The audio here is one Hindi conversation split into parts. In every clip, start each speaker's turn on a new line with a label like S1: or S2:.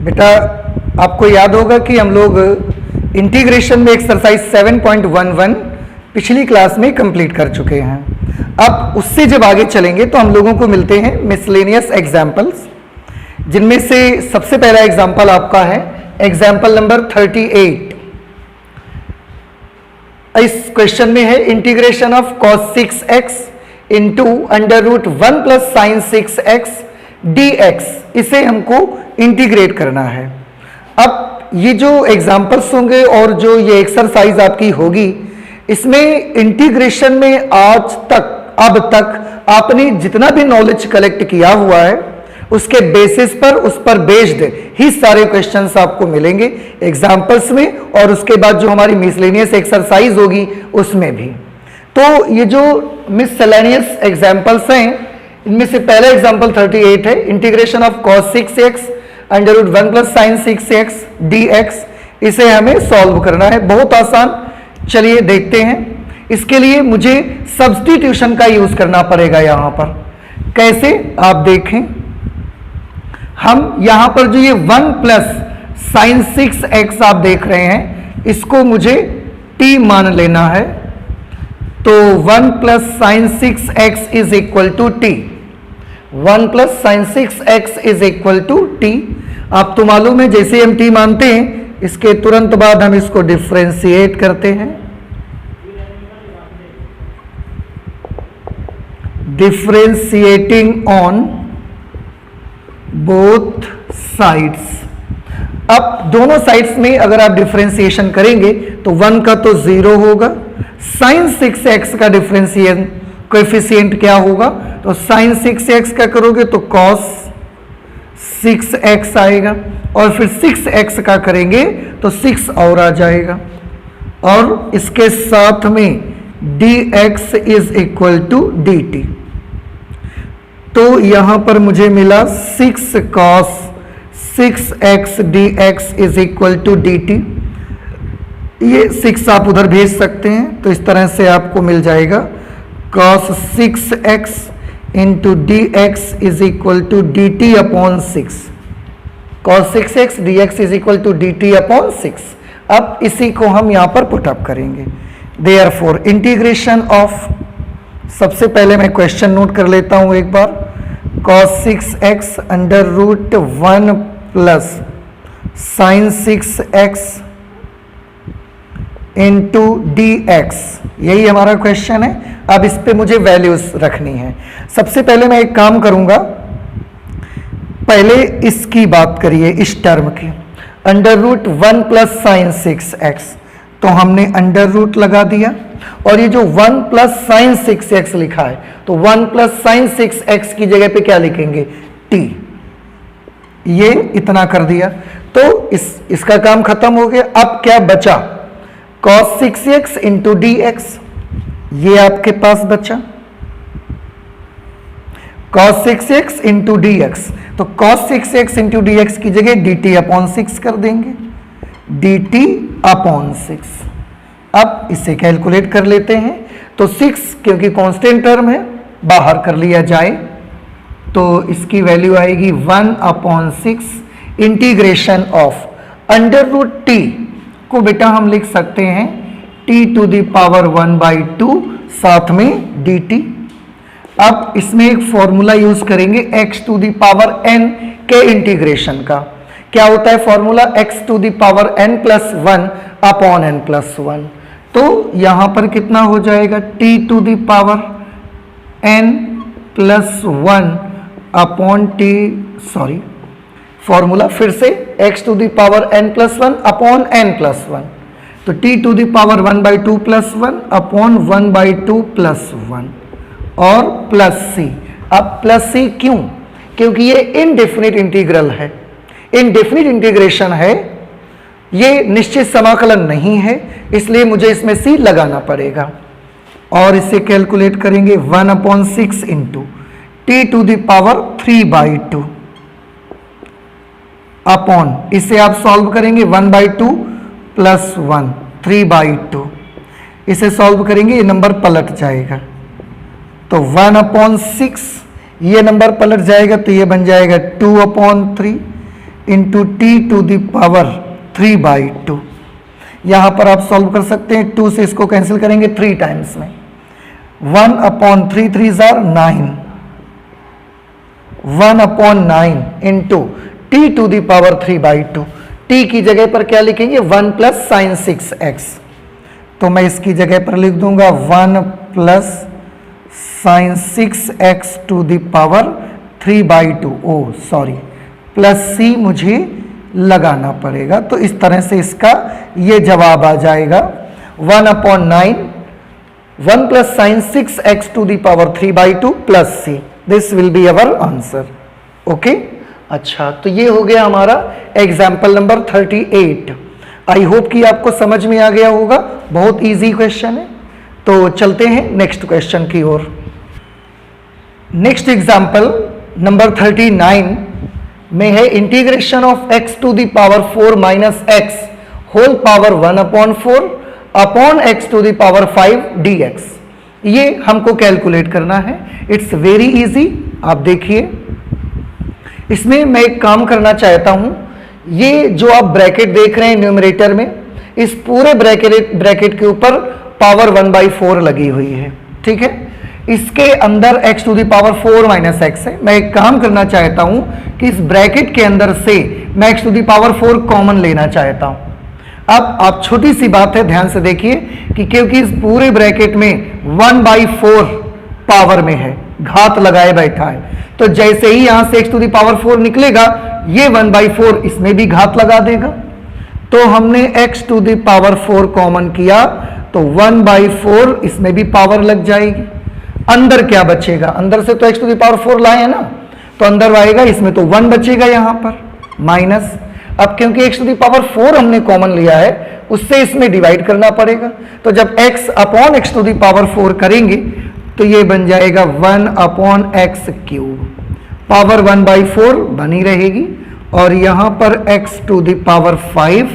S1: बेटा आपको याद होगा कि हम लोग इंटीग्रेशन में एक्सरसाइज 7.11 पिछली क्लास में कंप्लीट कर चुके हैं। अब उससे जब आगे चलेंगे तो हम लोगों को मिलते हैं मिसलेनियस एग्जाम्पल्स, जिनमें से सबसे पहला एग्जाम्पल आपका है एग्जाम्पल नंबर 38। इस क्वेश्चन में है integration of cos 6x into under root 1 plus sine 6x dx, इसे हमको इंटीग्रेट करना है। अब ये जो एग्जाम्पल्स होंगे और जो ये एक्सरसाइज आपकी होगी, इसमें इंटीग्रेशन में आज तक अब तक आपने जितना भी नॉलेज कलेक्ट किया हुआ है उसके बेसिस पर, उस पर बेस्ड ही सारे क्वेश्चंस आपको मिलेंगे एग्जाम्पल्स में, और उसके बाद जो हमारी मिसलेनियस एक्सरसाइज होगी उसमें भी। तो ये जो मिसलेनियस एग्जाम्पल्स हैं, इनमें से पहला एग्जाम्पल 38 है integration of cos 6x under root 1 plus sine 6x dx, इसे हमें सॉल्व करना है। बहुत आसान, चलिए देखते हैं। इसके लिए मुझे सब्स्टिट्यूशन का यूज करना पड़ेगा। यहां पर कैसे आप देखें, हम यहां पर जो ये 1 प्लस साइन 6x आप देख रहे हैं, इसको मुझे t मान लेना है। तो 1 plus sine 6x is equal to t, 1 plus sine 6x is equal to t। आप तो मालूम है जैसे हम t मानते हैं, इसके तुरंत बाद हम इसको डिफ्रेंशिएट करते हैं, डिफ्रेंशिएटिंग ऑन बोथ साइड्स। अब दोनों साइड्स में अगर आप डिफ्रेंशिएशन करेंगे तो 1 का तो 0 होगा, साइन 6x का डिफ्रेंशिएशन कोएफिशिएंट क्या होगा, तो साइन 6x का करोगे तो cos 6x आएगा, और फिर 6x का करेंगे तो 6 और आ जाएगा, और इसके साथ में dx is equal to dt। तो यहां पर मुझे मिला 6 cos 6x dx is equal to dt। ये 6 आप उधर भेज सकते हैं, तो इस तरह से आपको मिल जाएगा cos 6x into dx is equal to dt upon 6। cos 6x dx is equal to dt upon 6। अब इसी को हम यहां पर पुटअप करेंगे। देयरफॉर इंटीग्रेशन ऑफ, सबसे पहले मैं क्वेश्चन नोट कर लेता हूं एक बार, cos 6x under root 1 plus sine 6x into dx, यही हमारा क्वेश्चन है। अब इस पे मुझे वैल्यूज रखनी है। सबसे पहले मैं एक काम करूंगा, पहले इसकी बात करिए, इस टर्म की, under root 1 plus sine 6x, तो हमने अंडर रूट लगा दिया, और ये जो 1 प्लस साइन 6x लिखा है, तो 1 प्लस साइन 6x की जगह पे क्या लिखेंगे, t। ये इतना कर दिया, तो इसका काम खत्म हो गया। अब क्या बचा, cos 6x इंटू dx, ये आपके पास बचा cos 6x इंटू dx, तो cos 6x इंटू dx की जगह dt अपॉन 6 कर देंगे, dt अपॉन 6। अब इसे कैलकुलेट कर लेते हैं, तो 6 क्योंकि कांस्टेंट टर्म है बाहर कर लिया जाए, तो इसकी वैल्यू आएगी 1 upon 6 integration of under root t को बेटा हम लिख सकते हैं t टू द पावर 1/2 साथ में dt। अब इसमें एक फॉर्मूला यूज करेंगे x to the power n के इंटीग्रेशन का। क्या होता है formula, x to the power n plus 1 upon n plus 1। तो यहां पर कितना हो जाएगा, t to the power n plus 1 upon t, sorry formula फिर से, x to the power n plus 1 upon n plus 1, तो t to the power 1/2 plus 1 upon 1/2 plus 1 और प्लस c। अब प्लस c क्यों, क्योंकि ये इनडेफिनिट इंटीग्रल है, इनडेफिनिट इंटीग्रेशन है, ये निश्चित समाकलन नहीं है, इसलिए मुझे इसमें c लगाना पड़ेगा, और इसे कैलकुलेट करेंगे 1 upon 6 into t to the power 3/2 upon, इसे आप सॉल्व करेंगे 1/2 प्लस 1 3/2, इसे सॉल्व करेंगे ये नंबर पलट जाएगा, तो 1 अपॉन 6 ये नंबर पलट जाएगा, तो ये बन जाएगा 2 upon 3, into t to the power 3/2। यहां पर आप सॉल्व कर सकते हैं, 2 से इसको कैंसिल करेंगे 3 टाइम्स में, 1/3 3 जार 9, 1/9 into t to the power 3/2। T की जगह पर क्या लिखेंगे, 1 प्लस साइन 6x, तो मैं इसकी जगह पर लिख दूंगा 1 plus sine 6x to the power 3/2। Oh sorry, plus c मुझे लगाना पड़ेगा, तो इस तरह से इसका ये जवाब आ जाएगा 1/9 1 plus sine 6x to the power 3/2 plus c. This will be our answer. Okay, अच्छा, तो ये हो गया हमारा एग्जाम्पल नंबर 38। आई होप कि आपको समझ में आ गया होगा, बहुत इजी क्वेश्चन है। तो चलते हैं नेक्स्ट क्वेश्चन की ओर। नेक्स्ट एग्जाम्पल नंबर 39 में है integration of x to the power 4 minus x whole power 1/4 upon x to the power 5 dx। ये हमको कैलकुलेट करना है, इट्स वेरी इजी। आप देखिए, इसमें मैं एक काम करना चाहता हूं, ये जो आप ब्रैकेट देख रहे हैं न्यूमरेटर में, इस पूरे ब्रैकेट के ऊपर पावर 1/4 लगी हुई है, ठीक है। इसके अंदर x to the power 4 minus x है। मैं एक काम करना चाहता हूं कि इस ब्रैकेट के अंदर से मैं x to the power 4 common लेना चाहता हूं। अब आप छोटी सी बात है, ध्यान से देखिए कि क्योंकि इस पूरे ब्रैकेट में 1/4 पावर में है, घात लगाए बैठा है, तो जैसे ही यहां से x टू द पावर 4 निकलेगा, ये 1/4 इसमें भी घात लगा देगा। तो हमने x to the power 4 common किया, तो 1/4 इसमें भी पावर लग जाएगी। अंदर क्या बचेगा, अंदर से तो x टू द पावर 4 लाए है ना, तो अंदर आएगा, इसमें तो 1 बचेगा यहां पर माइनस। अब क्योंकि x टू द पावर 4 हमने कॉमन लिया है, उससे इसमें डिवाइड करना पड़ेगा। तो जब x upon x to the power 4 करेंगे तो ये बन जाएगा 1/x क्यूब, पावर 1/4 बनी रहेगी, और यहां पर x टू द पावर 5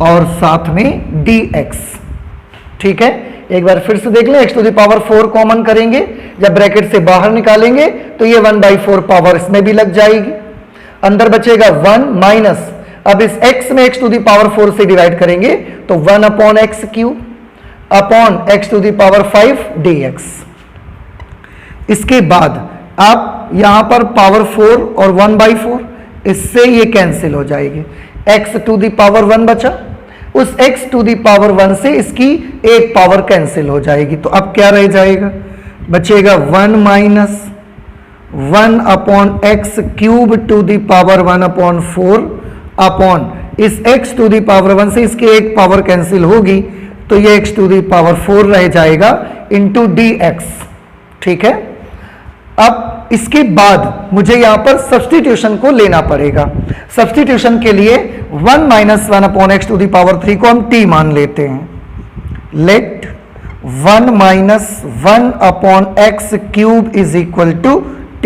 S1: और साथ में dx। ठीक है, एक बार फिर से देख लें, x to the power 4 common करेंगे, जब ब्रैकेट से बाहर निकालेंगे तो ये 1/4 पावर इसमें भी लग जाएगी, अंदर बचेगा 1 माइनस। अब इस x में x टू द पावर 4 से डिवाइड करेंगे तो 1/x cube upon x to the power 5 dx। इसके बाद आप यहां पर पावर 4 और 1/4, इससे ये कैंसिल हो जाएगी, x टू द पावर 1 बचा, उस x टू द पावर 1 से इसकी एक पावर कैंसिल हो जाएगी। तो अब क्या रह जाएगा, बचेगा 1 minus 1/x cube to the power 1/4 upon इस x टू द पावर 1 से इसकी एक पावर कैंसिल होगी, तो ये x टू द पावर 4 रह जाएगा इंटू dx। ठीक है, अब इसके बाद मुझे यहां पर सब्स्टिट्यूशन को लेना पड़ेगा। सब्स्टिट्यूशन के लिए 1 minus 1/x to the power 3 को हम t मान लेते हैं। Let 1 minus 1/x cube is equal to t।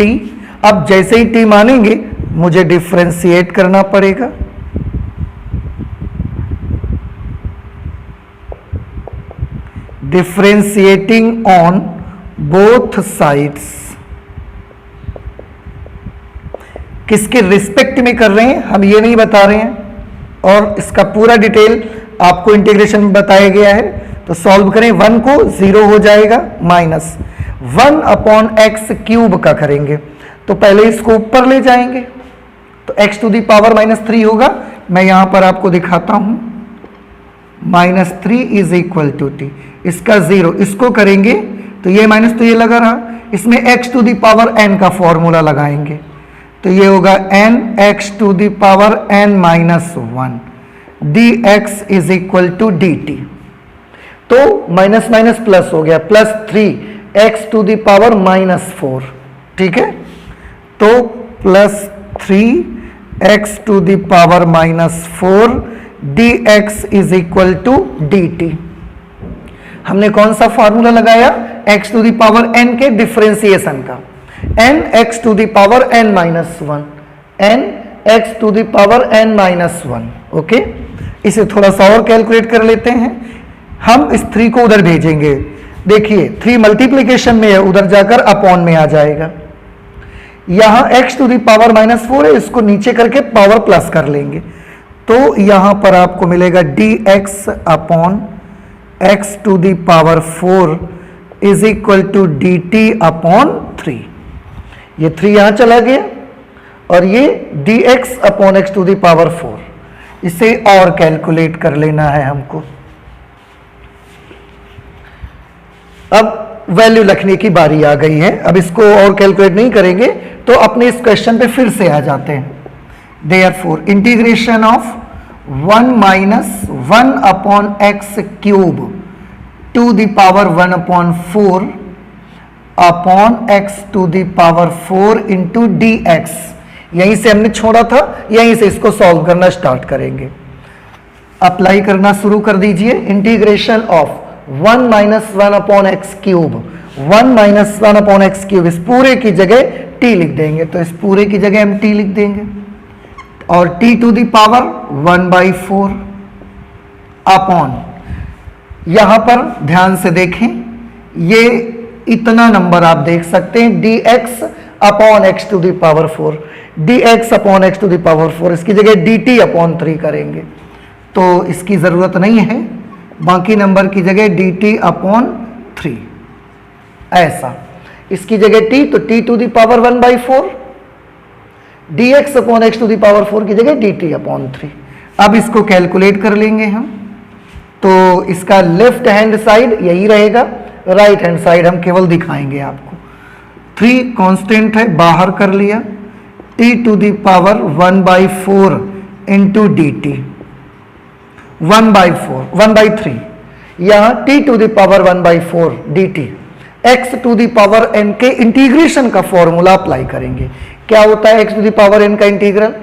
S1: अब जैसे ही t मानेंगे मुझे डिफरेंशिएट करना पड़ेगा, डिफरेंशिएटिंग ऑन बोथ साइड्स। किसके रिस्पेक्ट में कर रहे हैं हम ये नहीं बता रहे हैं, और इसका पूरा डिटेल आपको इंटीग्रेशन में बताया गया है। तो सॉल्व करें, 1 को 0 हो जाएगा, माइनस 1/x क्यूब का करेंगे तो पहले इसको ऊपर ले जाएंगे, तो x टू द पावर -3 होगा। मैं यहां पर आपको दिखाता हूं, -3 इज इक्वल टू t, इसका 0, इसको करेंगे तो ये माइनस तो ये लगा रहा, इसमें x to the power n का फॉर्मूला लगाएंगे, तो ये होगा n x to the power n-1 dx is equal to dt। तो माइनस माइनस प्लस हो गया, +3 x टू द पावर -4। ठीक है, तो +3 x to the power -4 dx is equal to dt। हमने कौन सा फॉर्मूला लगाया, x to the power n के डिफरेंशिएशन का, n x to the power n-1, n x to the power n-1। Okay, इसे थोड़ा सा और कैलकुलेट कर लेते हैं। हम इस 3 को उधर भेजेंगे, देखिए 3 मल्टीप्लीकेशन में है, उधर जाकर अपॉन में आ जाएगा। यहां x टू द पावर -4 है, इसको नीचे करके पावर प्लस कर लेंगे, तो यहां पर आपको मिलेगा dx upon x to the power 4 is equal to dt upon 3। ये 3 यहां चला गया और ये dx upon x to the power 4, इसे और कैलकुलेट कर लेना है हमको। अब वैल्यू लिखने की बारी आ गई है, अब इसको और कैलकुलेट नहीं करेंगे तो अपने इस क्वेश्चन पे फिर से आ जाते हैं। Therefore integration of 1 minus 1 upon x cube to the power 1 upon 4 upon x to the power 4 into d x. यहीं से हमने छोड़ा था, यहीं से इसको सॉल्व करना स्टार्ट करेंगे। अप्लाई करना शुरू कर दीजिए। Integration of 1 minus 1 upon x cube, 1 minus 1 upon x cube, इस पूरे की जगह t लिख देंगे, तो इस पूरे की जगह हम t लिख देंगे और t to the power 1/4 upon, यहां पर ध्यान से देखें, ये इतना नंबर आप देख सकते हैं dx upon x to the power 4, dx upon x to the power 4, इसकी जगह dt अपॉन 3 करेंगे, तो इसकी जरूरत नहीं है, बाकी नंबर की जगह dt अपॉन 3, ऐसा। इसकी जगह t, तो t to the power 1/4, dx upon x to the power 4 की जगह dt अपॉन 3। अब इसको कैलकुलेट कर लेंगे हम, तो इसका लेफ्ट हैंड साइड यही रहेगा, राइट हैंड साइड हम केवल दिखाएंगे आपको। 3 कांस्टेंट है, बाहर कर लिया, t to the power 1/4 into dt 1/3, यहां t to the power 1/4 dt, x to the power n के इंटीग्रेशन का फॉर्मूला अप्लाई करेंगे। क्या होता है x to the power n का integral?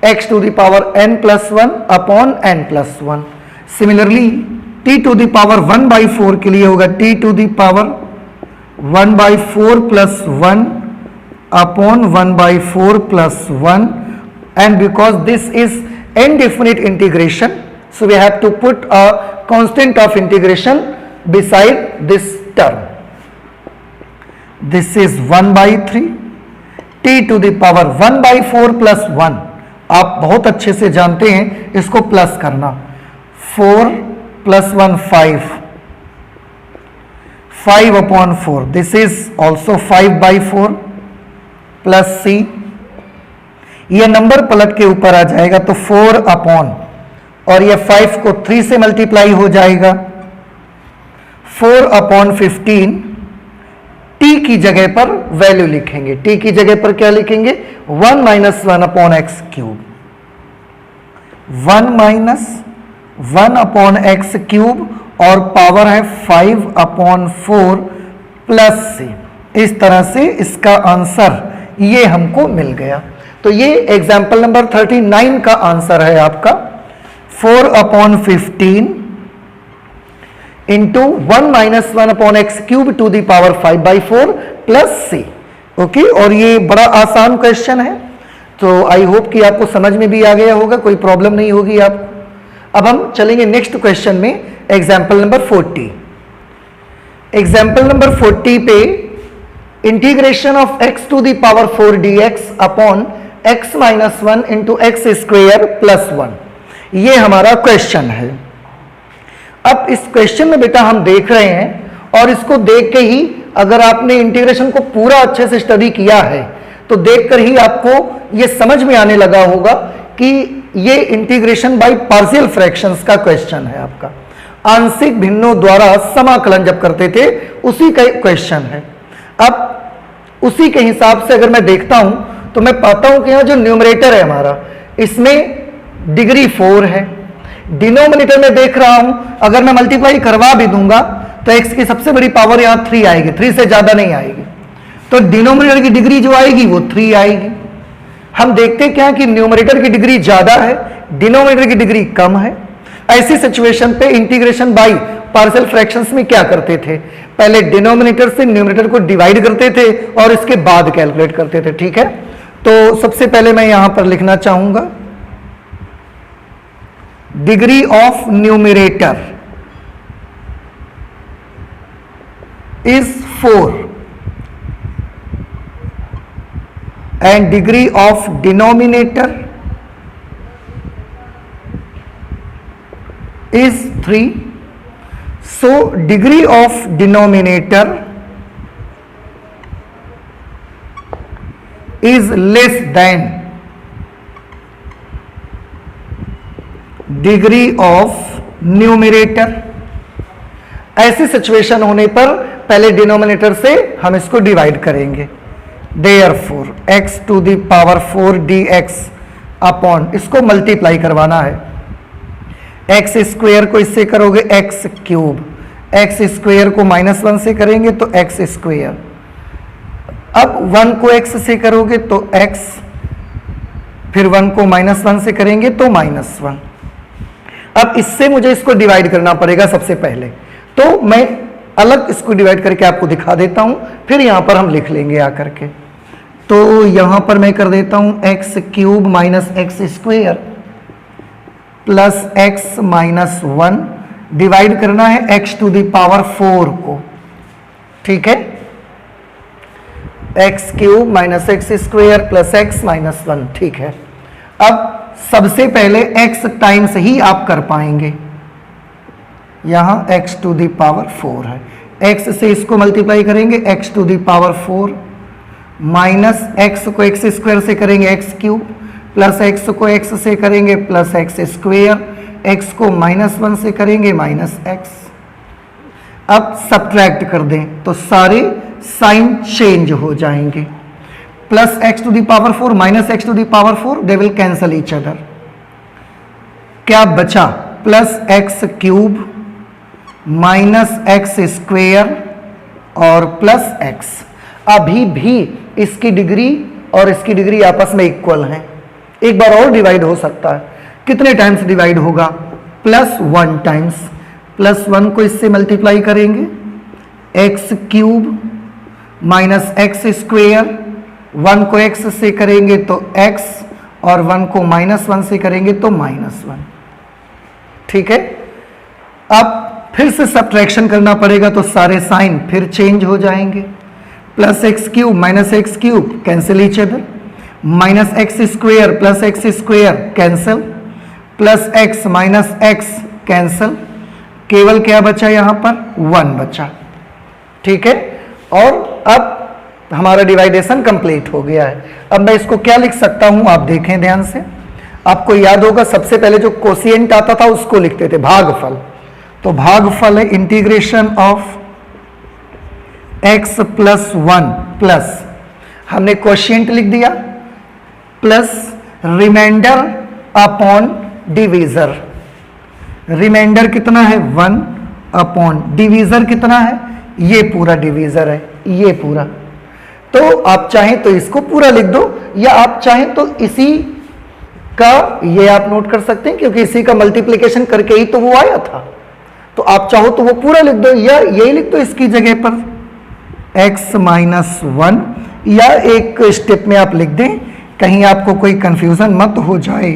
S1: x to the power n plus 1 upon n plus 1। Similarly t to the power 1/4 के लिए होगा t to the power 1/4 plus 1 upon 1/4 plus 1, and because this is indefinite integration, so we have to put a constant of integration beside this term. This is 1/3 t to the power 1/4 plus 1, आप बहुत अच्छे से जानते हैं इसको प्लस करना, 4 plus 1 5 upon 4, this is also 5/4 plus c, ये नंबर पलट के ऊपर आ जाएगा तो 4 अपॉन, और ये 5 को 3 से मल्टीप्लाई हो जाएगा, 4 अपॉन 15, t की जगह पर वैल्यू लिखेंगे, t की जगह पर क्या लिखेंगे? 1 minus 1 upon x cube, 1 minus 1 upon x cube, और पावर है 5 अपॉन 4 प्लस c। इस तरह से इसका आंसर ये हमको मिल गया। तो ये एग्जाम्पल नंबर 39 का आंसर है आपका, 4 upon 15 into 1 minus 1 upon x cube to the power 5/4 plus c। Okay, और ये बड़ा आसान क्वेश्चन है, तो आई होप कि आपको समझ में भी आ गया होगा, कोई प्रॉब्लम नहीं होगी आपको। अब हम चलेंगे नेक्स्ट क्वेश्चन में, एग्जाम्पल नंबर 40। एग्जाम्पल नंबर 40 पे integration of x to the power 4 dx upon x minus 1 into x square plus 1, ये हमारा क्वेश्चन है। अब इस क्वेश्चन में बेटा हम देख रहे हैं, और इसको देख के ही अगर आपने इंटीग्रेशन को पूरा अच्छे से स्टडी किया है तो देखकर ही आपको ये समझ में आने लगा होगा कि ये इंटीग्रेशन बाय पार्शियल फ्रैक्शंस का क्वेश्चन है आपका। आंशिक भिन्नों द्वारा समाकलन जब करते थे उसी का क्वेश्चन है। अब उसी के हिसाब से अगर मैं देखता हूं तो मैं पाता हूं कि यहां जो न्यूमरेटर है हमारा, इसमें डिग्री 4 है, डिनोमिनेटर में देख रहा हूं अगर मैं मल्टीप्लाई करवा भी दूंगा तो x की सबसे बड़ी पावर यहां 3 आएगी, 3 से ज्यादा नहीं आएगी, तो डिनोमिनेटर की डिग्री जो आएगी वो 3 आएगी। हम देखते क्या कि न्यूमरेटर की डिग्री ज्यादा है, डिनोमिनेटर की डिग्री कम है। ऐसी सिचुएशन पे इंटीग्रेशन बाय पार्शियल फ्रैक्शंस में क्या करते थे? पहले डिनोमिनेटर से न्यूमरेटर को डिवाइड करते थे और इसके बाद कैलकुलेट करते थे। ठीक है, तो सबसे पहले मैं यहां पर लिखना चाहूंगा degree of numerator is 4 and degree of denominator is 3. So degree of denominator is less than degree of numerator. ऐसी सिचुएशन होने पर पहले डिनोमिनेटर से हम इसको डिवाइड करेंगे. Therefore x to the power 4 dx upon, इसको मल्टीप्लाई करवाना है. एक्स स्क्वेयर को इससे करोगे एक्स क्यूब, एक्स स्क्वेयर को -1 से करेंगे तो एक्स स्क्वेयर. अब 1 को x से करोगे तो x, फिर 1 को -1 से करेंगे तो -1. अब इससे मुझे इसको डिवाइड करना पड़ेगा सबसे पहले, तो मैं अलग इसको डिवाइड करके आपको दिखा देता हूं, फिर यहां पर हम लिख लेंगे आकर के. तो यहां पर मैं कर देता हूं x cube minus x square plus x minus 1, divide करना है एक्स टू द पावर 4 को. ठीक है, x cube minus x square plus x minus 1. ठीक है, अब सबसे पहले एक्स टाइम्स ही आप कर पाएंगे. यहां एक्स टू द पावर 4 है, एक्स से इसको मल्टीप्लाई करेंगे x to the power 4 minus x को एक्स स्क्वायर से करेंगे एक्स क्यूब प्लस एक्स को एक्स से करेंगे प्लस एक्स स्क्वेयर, एक्स को -1 से करेंगे माइनस एक्स. अब सब्ट्रैक्ट कर दें तो सारे साइन चेंज हो जाएंगे. Plus x to the power 4 minus x to the power 4, they will cancel each other. क्या बचा? Plus x cube minus x square और प्लस एक्स. अभी भी इसकी डिग्री और इसकी डिग्री आपस में इक्वल हैं. एक बार और डिवाइड हो सकता है. कितने टाइम्स डिवाइड होगा? +1 टाइम्स. +1 को इससे मल्टीप्लाई करेंगे x cube minus x square, 1 को x से करेंगे तो x और 1 को -1 से करेंगे तो -1. ठीक है, अब फिर से सब्ट्रैक्शन करना पड़ेगा तो सारे साइन फिर चेंज हो जाएंगे. Plus x cube minus x cube cancel each other, minus x square plus x square cancel, plus x minus x cancel. केवल क्या बचा यहां पर? 1 बचा. ठीक है, और अब हमारा डिवाइडेशन कंप्लीट हो गया है. अब मैं इसको क्या लिख सकता हूं, आप देखें ध्यान से. आपको याद होगा सबसे पहले जो कोशिएंट आता था उसको लिखते थे भागफल. तो भागफल है integration of x plus 1 plus, हमने कोशिएंट लिख दिया, plus remainder upon divisor. Remainder कितना है? 1 अपॉन डिवीजर कितना है? ये पूरा डिवीजर है, ये पूरा. तो आप चाहें तो इसको पूरा लिख दो, या आप चाहें तो इसी का ये आप नोट कर सकते हैं, क्योंकि इसी का मल्टीप्लिकेशन करके ही तो वो आया था. तो आप चाहो तो वो पूरा लिख दो, या यही लिख दो इसकी जगह पर x माइनस 1, या एक स्टेप में आप लिख दें, कहीं आपको कोई कंफ्यूजन मत हो जाए,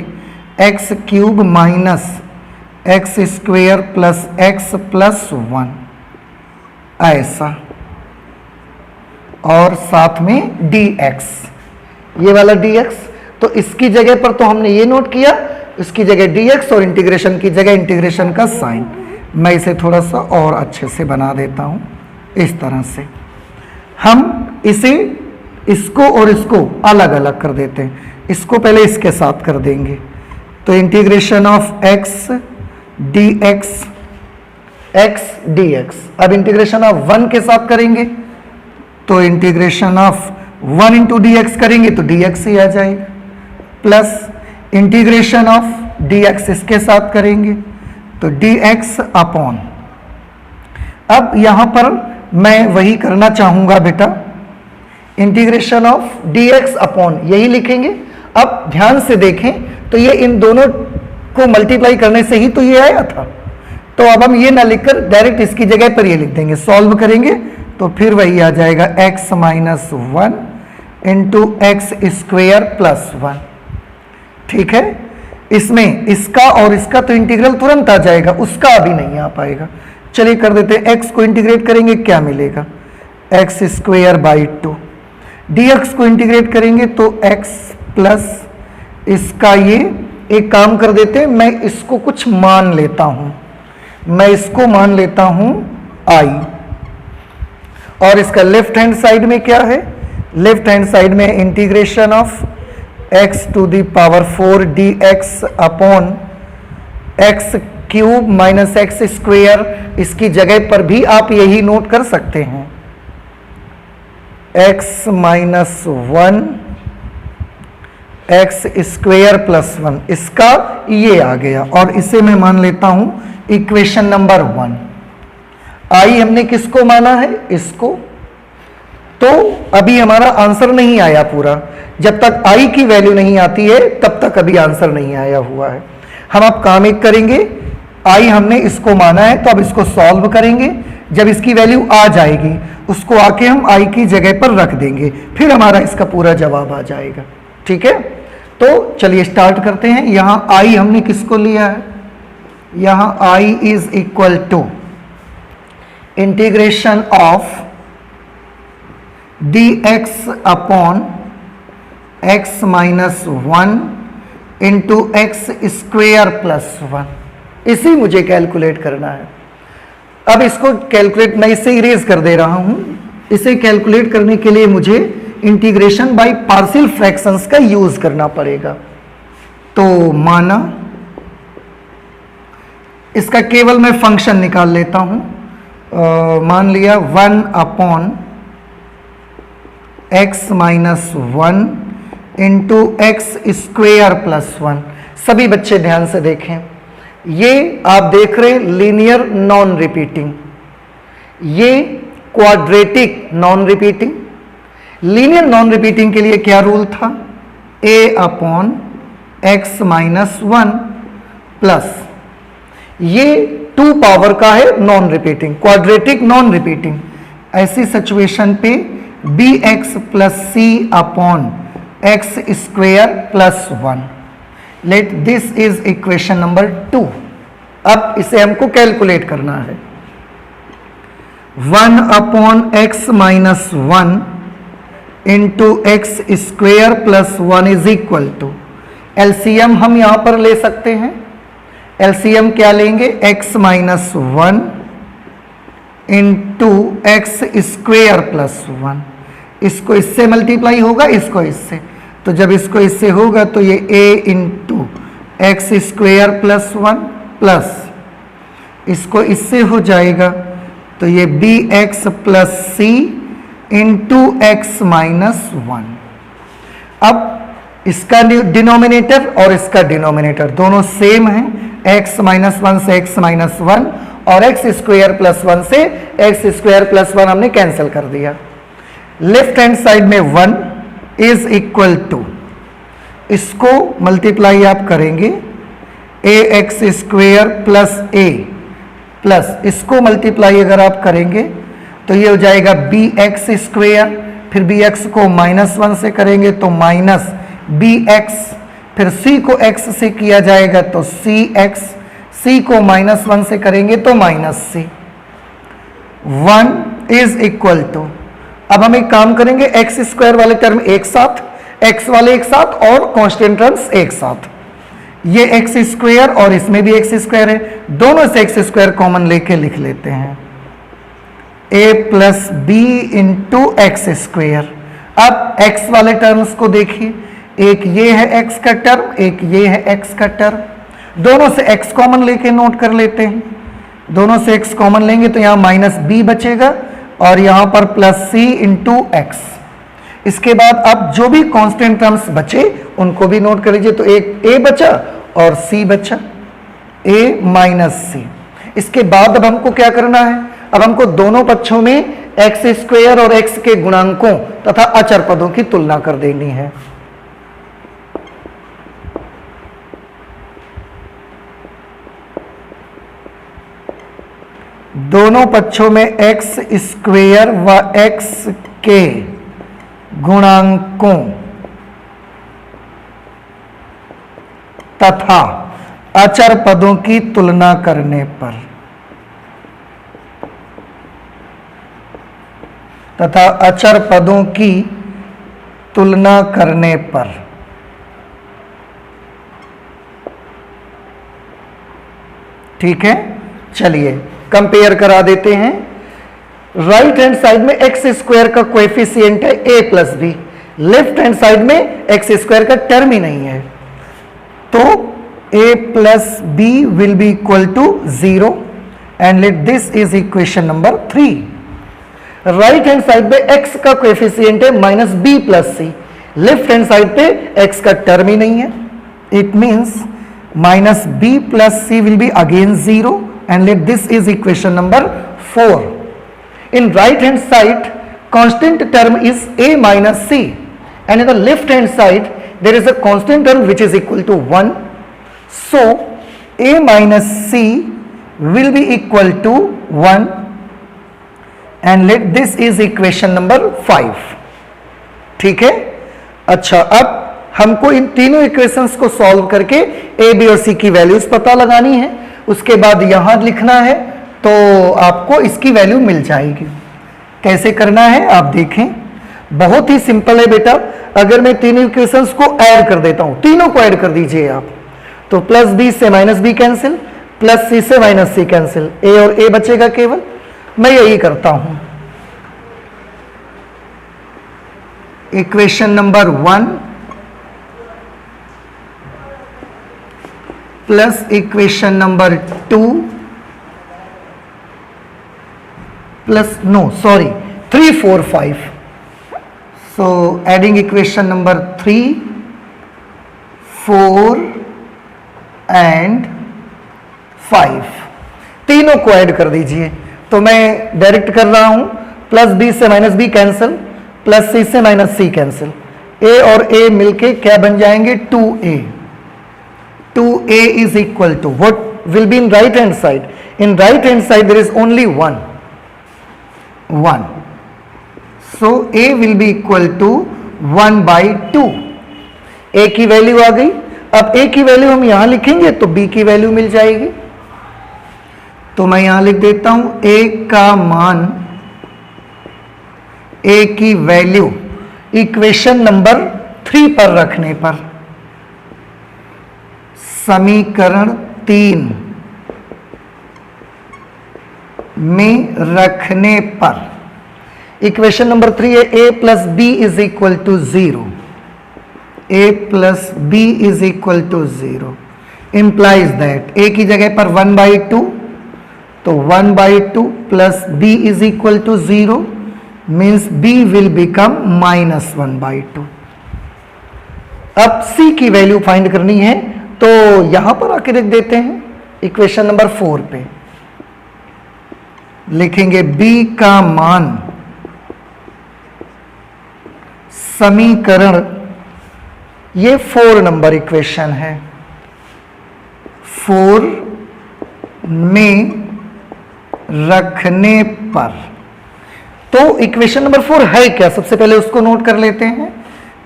S1: x cube minus x square plus x plus 1, ऐसा. और साथ में dx, ये वाला dx. तो इसकी जगह पर तो हमने ये नोट किया, इसकी जगह dx और इंटीग्रेशन की जगह इंटीग्रेशन का साइन. मैं इसे थोड़ा सा और अच्छे से बना देता हूं. इस तरह से हम इसे, इसको और इसको अलग अलग कर देते हैं. इसको पहले इसके साथ कर देंगे, तो integration of x dx, x dx. अब इंटीग्रेशन ऑफ 1 के साथ करेंगे तो इंटीग्रेशन ऑफ 1 इंटू dx करेंगे तो dx ही आ जाएगा, प्लस इंटीग्रेशन ऑफ dx इसके साथ करेंगे तो dx अपॉन. अब यहां पर मैं वही करना चाहूंगा बेटा, इंटीग्रेशन ऑफ dx अपॉन यही लिखेंगे. अब ध्यान से देखें तो ये इन दोनों को मल्टीप्लाई करने से ही तो ये आया था. तो अब हम ये ना लिखकर डायरेक्ट इसकी जगह पर ये लिख देंगे. सॉल्व करेंगे तो फिर वही आ जाएगा x minus 1 into x square plus 1. ठीक है, इसमें इसका और इसका तो इंटीग्रल तुरंत आ जाएगा, उसका अभी नहीं आ पाएगा. चलिए कर देते हैं, x को इंटीग्रेट करेंगे क्या मिलेगा? एक्स स्क्वेयर बाई 2 dx को इंटीग्रेट करेंगे तो x प्लस इसका ये, एक काम कर देते हैं, मैं इसको कुछ मान लेता हूं, मैं इसको मान लेता हूं i, और इसका लेफ्ट हैंड साइड में क्या है, लेफ्ट हैंड साइड में integration of x to the power 4 dx upon x cube minus x square. इसकी जगह पर भी आप यही नोट कर सकते हैं, x minus 1 x square plus 1, इसका ये आ गया, और इसे मैं मान लेता हूं इक्वेशन नंबर 1। आई हमने किसको माना है, इसको, तो अभी हमारा आंसर नहीं आया पूरा, जब तक आई की वैल्यू नहीं आती है तब तक अभी आंसर नहीं आया हुआ है। हम अब काम एक करेंगे, आई हमने इसको माना है तो अब इसको सॉल्व करेंगे, जब इसकी वैल्यू आ जाएगी उसको आके हम आई की जगह पर रख देंगे, फिर हमारा इसका पूरा जवाब आ जाएगा। ठीक है, तो चलिए स्टार्ट करते हैं। यहां आई हमने किसको लिया है, यहां I is equal to integration of dx upon x minus 1 into x square plus 1, इसी मुझे कैलकुलेट करना है। अब इसको कैलकुलेट, मैं इसे इरेज कर दे रहा हूं, इसे कैलकुलेट करने के लिए मुझे इंटीग्रेशन बाय पार्शियल फ्रैक्शंस का यूज करना पड़ेगा। तो माना इसका केवल मैं फंक्शन निकाल लेता हूं, मान लिया 1 upon x minus 1 into x square plus 1। सभी बच्चे ध्यान से देखें, ये आप देख रहे हैं लीनियर नॉन रिपीटिंग, ये quadratic non repeating. Linear non repeating के लिए क्या रूल था, a upon x minus 1 plus, ये 2 पावर का है non repeating, quadratic non repeating. ऐसी सिचुएशन पे b x plus c upon x square plus 1, let this is equation number 2। अब इसे हमको कैलकुलेट करना है, 1 upon x minus 1 into x square plus 1 is equal to, LCM हम यहां पर ले सकते हैं। एलसीएम क्या लेंगे, x minus 1 into x square plus 1, इसको इससे मल्टीप्लाई होगा, इसको इससे, तो जब इसको इससे होगा तो ये a into x square plus 1 plus इसको इससे हो जाएगा तो ये बी एक्स प्लस सी इंटू एक्स माइनस 1। अब इसका डिनोमिनेटर और इसका डिनोमिनेटर दोनों सेम है, x माइनस 1 से x माइनस 1 और एक्स स्क्वेयर प्लस 1 से एक्स स्क्वेयर प्लस 1 हमने कैंसिल कर दिया। लेफ्ट हैंड साइड में 1 इज इक्वल टू, इसको मल्टीप्लाई आप करेंगे ए एक्स स्क्वेयर प्लस ए प्लस इसको मल्टीप्लाई अगर आप करेंगे तो ये हो जाएगा बी एक्स स्क्वेयर, फिर बी एक्स को माइनस 1 से करेंगे तो माइनस बी एक्स, फिर सी को x से किया जाएगा तो सी एक्स, सी को माइनस 1 से करेंगे तो minus c. 1 is equal to, अब हम एक काम करेंगे, एक्स स्क्वायर वाले टर्म एक साथ, एक्स वाले एक साथ और कांस्टेंट टर्म्स एक साथ। ये एक्स स्क्वायर और इसमें भी एक्स स्क्वायर है, दोनों से एक्स स्क्वायर कॉमन लेके लिख लेते हैं, a plus b into x square. अब x वाले टर्म्स को देखिए, एक ये है x का टर्म, एक ये है x का टर्म, दोनों से x कॉमन लेके नोट कर लेते हैं। दोनों से x कॉमन लेंगे तो यहाँ माइनस बी बचेगा और यहाँ पर प्लस सी इंटू एक्स। इसके बाद अब जो भी कांस्टेंट टर्म्स बचे उनको भी नोट कर लीजिए, तो एक a बचा और c बचा, a माइनस सी। इसके बाद अब हमको क्या करना है, अब हमको दोनों पक्षों में एक्स स्क्वायर और x के गुणांकों तथा अचर पदों की तुलना कर देनी है। दोनों पक्षों में एक्स स्क्वेयर व x के गुणांकों तथा अचर पदों की तुलना करने पर तथा अचर पदों की तुलना करने पर ठीक है। चलिए कंपेयर करा देते हैं। राइट हैंड साइड में एक्स स्क्वायर का कोएफिशिएंट है a प्लस बी, लेफ्ट हैंड साइड में एक्स स्क्वायर का टर्म ही नहीं है, तो a plus b will be equal to 0 and let this is equation number 3। Right hand side पे x का कोएफिशिएंट है minus b plus c, left hand side पे x का टर्म ही नहीं है, it means minus b plus C will be again 0 and let this is equation number 4। In right hand side constant term is a minus c and in the left hand side there is a constant term which is equal to 1, so a minus c will be equal to 1 and let this is equation number 5। ठीक है। अच्छा, अब हमको इन तीनों इक्वेशंस को सॉल्व करके a b और c की वैल्यूज पता लगानी है, उसके बाद यहां लिखना है तो आपको इसकी वैल्यू मिल जाएगी। कैसे करना है आप देखें, बहुत ही सिंपल है बेटा। अगर मैं तीनों इक्वेशंस को ऐड कर देता हूं, तीनों को ऐड कर दीजिए आप, तो प्लस बी से माइनस बी कैंसिल, प्लस सी से माइनस सी कैंसिल, ए और ए बचेगा केवल। मैं यही करता हूं। Equation number 1 plus equation number 2 plus no sorry 3 4 5, so adding equation number 3 4 and 5 तीनों को ऐड कर दीजिए। तो मैं डायरेक्ट कर रहा हूं, प्लस बी से माइनस बी कैंसिल, प्लस सी से माइनस सी कैंसिल, ए और ए मिलके क्या बन जाएंगे 2a। 2a is equal to what will be in right hand side, in right hand side there is only 1, so a will be equal to 1 by 2। a की वैल्यू आ गई। अब a की वैल्यू हम यहां लिखेंगे तो b की वैल्यू मिल जाएगी, तो मैं यहां लिख देता हूं a का मान, a की वैल्यू इक्वेशन नंबर 3 पर रखने पर, समीकरण 3 में रखने पर इक्वेशन नंबर 3 है a plus b is equal to 0, a plus b is equal to 0 implies that a की जगह पर 1 बाई 2, तो 1 by 2 plus b is equal to 0 means b will become minus 1 by 2। अब c की वैल्यू फाइंड करनी है, तो यहां पर आके लिख देते हैं इक्वेशन नंबर 4 पे, लिखेंगे b का मान समीकरण, ये 4 नंबर इक्वेशन है, 4 में रखने पर। तो इक्वेशन नंबर 4 है क्या, सबसे पहले उसको नोट कर लेते हैं।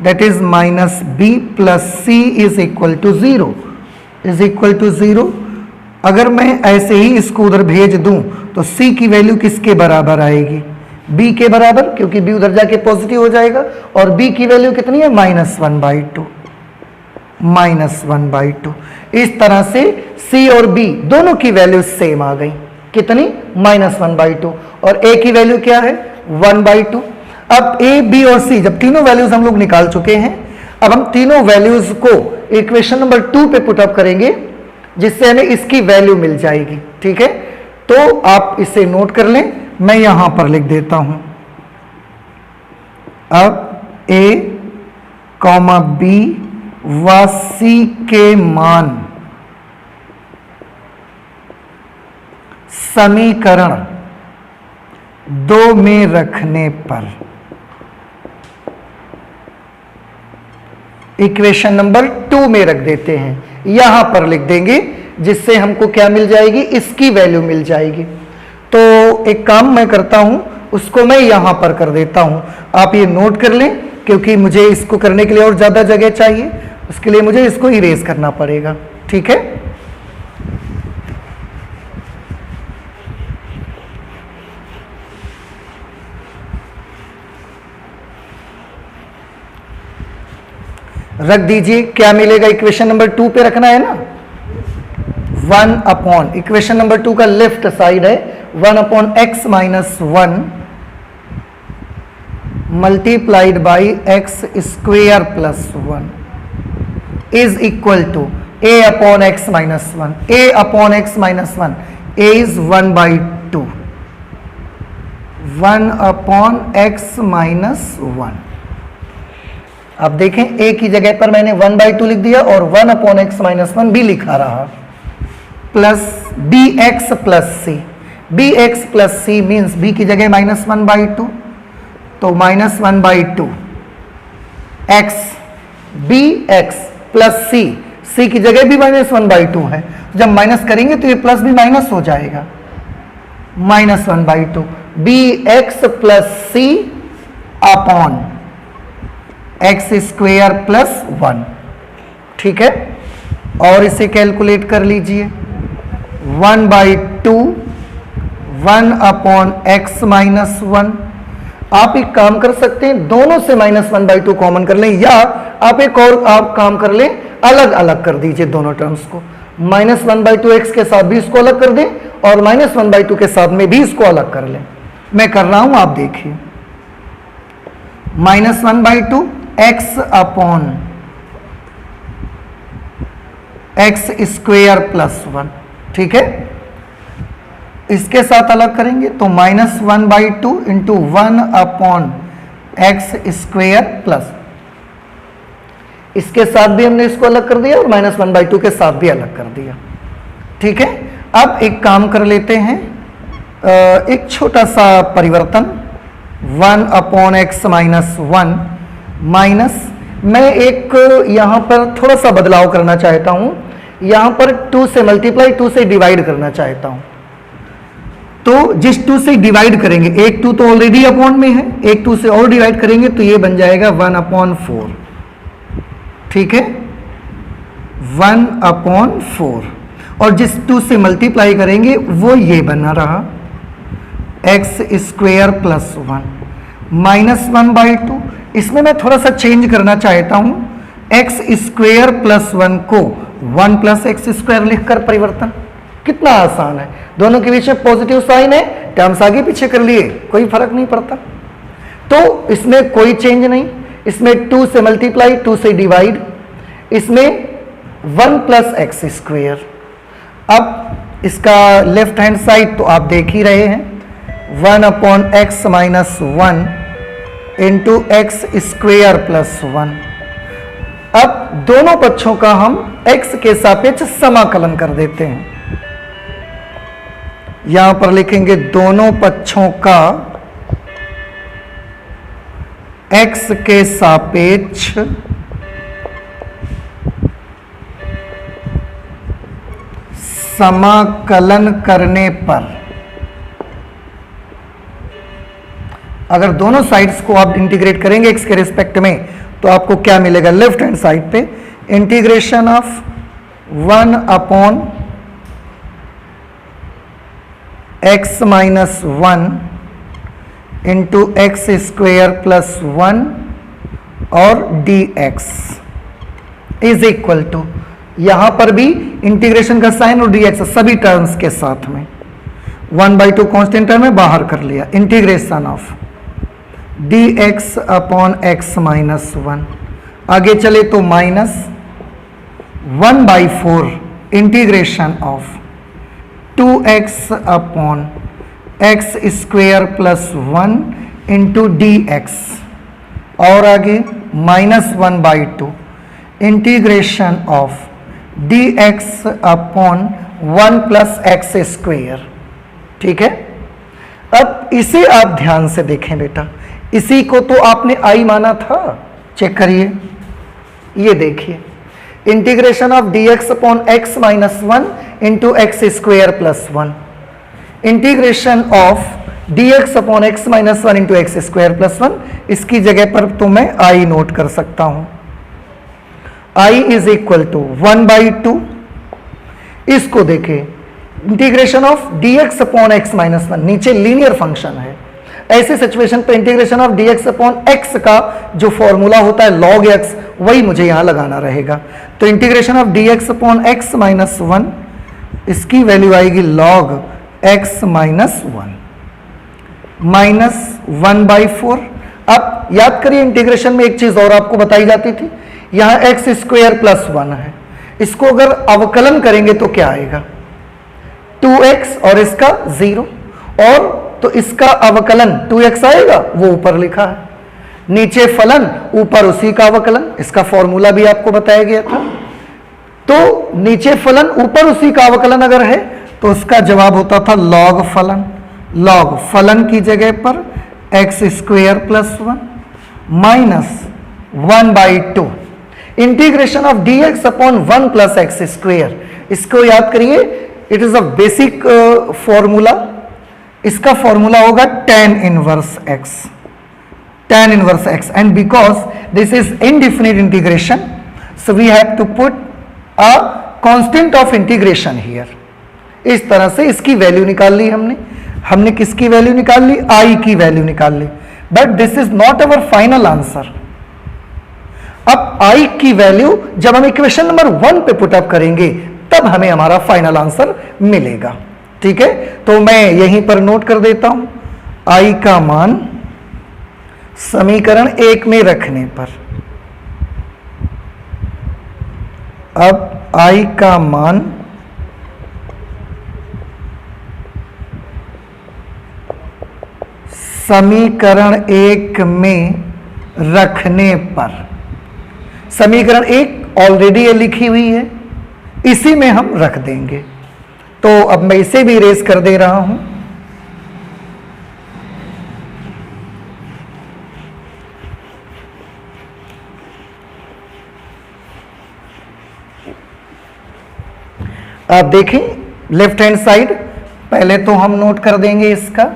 S1: That is minus b plus c is equal to 0, is equal to 0। अगर मैं ऐसे ही इसको उधर भेज दूं तो c की वैल्यू किसके बराबर आएगी, b के बराबर, क्योंकि b उधर जाके पॉजिटिव हो जाएगा, और b की वैल्यू कितनी है माइनस 1 बाई 2, माइनस 1 बाई 2। इस तरह से c और b दोनों की वैल्यू सेम आ गई, कितनी माइनस 1 बाई 2, और a की वैल्यू क्या है 1 बाई 2। अब a b और c जब तीनों वैल्यूज हम लोग निकाल चुके हैं, अब हम तीनों वैल्यूज को इक्वेशन नंबर 2 पे पुट अप करेंगे, जिससे हमें इसकी वैल्यू मिल जाएगी। ठीक है, तो आप इसे नोट कर लें, मैं यहां पर लिख देता हूं। अब a कॉमा b व c के मान समीकरण 2 में रखने पर इक्वेशन नंबर 2 में रख देते हैं, यहां पर लिख देंगे, जिससे हमको क्या मिल जाएगी, इसकी वैल्यू मिल जाएगी। तो एक काम मैं करता हूं, उसको मैं यहां पर कर देता हूं, आप ये नोट कर लें, क्योंकि मुझे इसको करने के लिए और ज्यादा जगह चाहिए, उसके लिए मुझे इसको इरेज करना पड़ेगा। ठीक है, रख दीजिए, क्या मिलेगा? इक्वेशन नंबर 2 पे रखना है ना, 1 अपॉन, इक्वेशन नंबर 2 का लेफ्ट साइड है 1 upon x minus 1 multiplied by x square plus 1 is equal to a upon x minus 1. A upon x minus 1, a is 1/2, 1 upon x minus 1. अब देखें, ए की जगह पर मैंने 1/2 लिख दिया और 1 अपॉन एक्स माइनस 1 भी लिखा रहा, प्लस बी एक्स प्लस सी. B x plus C means B की जगह -1/2, तो -1/2 एक्स, बी एक्स प्लस सी, सी की जगह भी -1/2 है, जब माइनस करेंगे तो ये प्लस भी माइनस हो जाएगा, -1/2 B x plus c upon x square plus 1. ठीक है, और इसे कैलकुलेट कर लीजिए, 1/2 1 अपॉन एक्स माइनस 1. आप एक काम कर सकते हैं, दोनों से -1/2 कॉमन कर लें, या आप एक और आप काम कर लें, अलग अलग कर दीजिए दोनों टर्म्स को, -1/2 एक्स के साथ भी इसको अलग कर दें और -1/2 के साथ में भी इसको अलग कर लें. मैं कर रहा हूं, आप देखिए, -1/2 x upon x square plus 1. ठीक है, इसके साथ अलग करेंगे तो -1/2 into 1 upon x square plus, इसके साथ भी हमने इसको अलग कर दिया और -1/2 के साथ भी अलग कर दिया. ठीक है, अब एक काम कर लेते हैं, एक छोटा सा परिवर्तन, 1 अपॉन एक्स माइनस 1 माइनस, मैं एक यहां पर थोड़ा सा बदलाव करना चाहता हूं, यहां पर 2 से मल्टीप्लाई 2 से डिवाइड करना चाहता हूं. तो जिस 2 से डिवाइड करेंगे, एक 2 तो ऑलरेडी अपॉन में है, एक 2 से और डिवाइड करेंगे तो ये बन जाएगा 1/4. ठीक है, 1/4, और जिस 2 से मल्टीप्लाई करेंगे वो ये बना रहा एक्स स्क्वेयर प्लस 1 -1/2. इसमें मैं थोड़ा सा चेंज करना चाहता हूं, एक्स स्क्वेयर प्लस 1 को 1 प्लस एक्स स्क्वायर लिखकर परिवर्तन. कितना आसान है, दोनों के बीच में पॉजिटिव साइन है, टर्म्स आगे पीछे कर लिए, कोई फर्क नहीं पड़ता. तो इसमें कोई चेंज नहीं, इसमें 2 से मल्टीप्लाई 2 से डिवाइड, इसमें 1 प्लस एक्स स्क्वेयर. अब इसका लेफ्ट हैंड साइड तो आप देख ही रहे हैं, 1 upon x minus 1 into x square plus 1. अब दोनों पक्षों का हम x के सापेक्ष समाकलन कर देते हैं. यहां पर लिखेंगे दोनों पक्षों का x के सापेक्ष समाकलन करने पर, अगर दोनों साइड्स को आप इंटीग्रेट करेंगे x के रिस्पेक्ट में तो आपको क्या मिलेगा? लेफ्ट हैंड साइड पे integration of 1 upon x minus 1 into x square plus 1 और dx इज इक्वल टू, यहां पर भी इंटीग्रेशन का साइन और dx सभी टर्म्स के साथ में 1/2 कांस्टेंट टर्म में बाहर कर लिया, integration of dx upon x minus 1. आगे चले तो minus 1/4 integration of 2x upon x square plus 1 into dx, और आगे -1/2 integration of dx upon 1 plus x square. ठीक है, अब इसे आप ध्यान से देखें बेटा, इसी को तो आपने i माना था, चेक करिए, ये देखिए, integration of dx upon x minus 1 into x square plus 1, integration of dx upon x minus 1 into x square plus 1, इसकी जगह पर तो मैं i नोट कर सकता हूं, i इज इक्वल टू 1/2. इसको देखें, integration of dx upon x minus 1, नीचे लीनियर फंक्शन है, ऐसे सिचुएशन पे integration of dx upon x का जो फॉर्मूला होता है log x, वही मुझे यहां लगाना रहेगा। तो integration of dx upon x minus 1, इसकी वैल्यू आएगी log x माइनस 1 माइनस 1/4। अब याद करिए इंटीग्रेशन में एक चीज और आपको बताई जाती थी, यहां एक्स स्क्वायर प्लस 1 है, इसको अगर अवकलन करेंगे तो क्या आएगा 2x और इसका 0, और तो इसका अवकलन 2x आएगा, वो ऊपर लिखा है, नीचे फलन ऊपर उसी का अवकलन, इसका फॉर्मूला भी आपको बताया गया था। तो नीचे फलन ऊपर उसी का अवकलन अगर है तो उसका जवाब होता था log फलन। log फलन की जगह पर x square plus 1 minus 1/2 integration of dx upon 1 plus x square. इसको याद करिए, it is a basic formula. इसका फॉर्मूला होगा tan inverse x, tan inverse x, and because this is indefinite integration so we have to put a constant of integration here. इस तरह से इसकी वैल्यू निकाल ली हमने किसकी वैल्यू निकाल ली, i की वैल्यू निकाल ली, but this is not our final answer. अब i की वैल्यू जब हम इक्वेशन नंबर 1 पे पुट अप करेंगे तब हमें हमारा फाइनल आंसर मिलेगा। ठीक है, तो मैं यहीं पर नोट कर देता हूं, i का मान समीकरण 1 में रखने पर, अब i का मान समीकरण 1 में रखने पर, समीकरण 1 ऑलरेडी ये लिखी हुई है, इसी में हम रख देंगे। तो अब मैं इसे भी इरेज कर दे रहा हूं। आप देखें लेफ्ट हैंड साइड, पहले तो हम नोट कर देंगे इसका